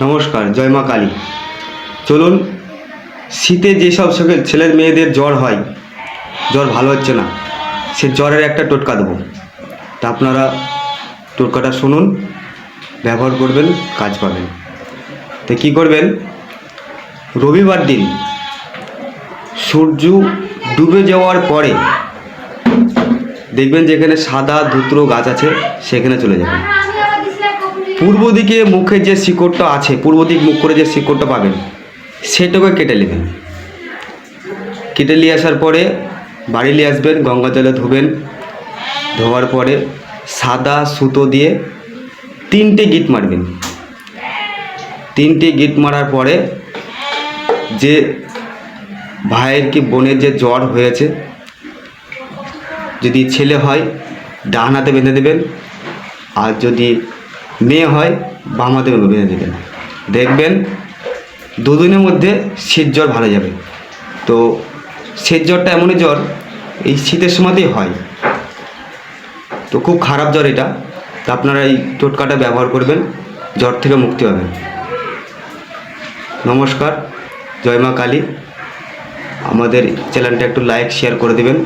নমস্কার, জয় মা কালী। চলুন, শীতে যেসব ছেলে মেয়েদের জ্বর হয়, জ্বর ভালো হচ্ছে না, সে জ্বরের একটা টোটকা দেবো। তা আপনারা টোটকাটা শুনুন, ব্যবহার করবেন, কাজ পাবেন। তো কী করবেন, রবিবার দিন সূর্য ডুবে যাওয়ার পরে দেখবেন যেখানে সাদা ধুতরো গাছ আছে সেখানে চলে যাবেন। পূর্ব দিকে মুখে যে শিকড়টা আছে, পূর্ব দিক মুখ করে যে শিকড়টা পাবেন সেটাকে কেটে নেবেন। কেটে নিয়ে আসার পরে বাড়ি নিয়ে আসবেন, গঙ্গা জলে ধুবেন। ধোয়ার পরে সাদা সুতো দিয়ে 3টে গিট মারবেন। 3টে গিট মারার পরে যে ভাইয়ের কি বোনের যে জ্বর হয়েছে, যদি ছেলে হয় ডান হাতে বেঁধে দেবেন, আর যদি মেয়ে হয় বাম হাতে বেঁধে দেবেন। দেখবেন দুদিনের মধ্যে শীত জ্বর ভালো যাবে। তো শীত জ্বরটা এমনই জ্বর, এই শীতের সময়তেই হয়, তো খুব খারাপ জ্বর এটা। তো আপনারা এই টোটকাটা ব্যবহার করবেন, জ্বর থেকে মুক্তি পাবেন। নমস্কার, জয় মা কালী। আমাদের চ্যানেলটা একটু লাইক শেয়ার করে দেবেন।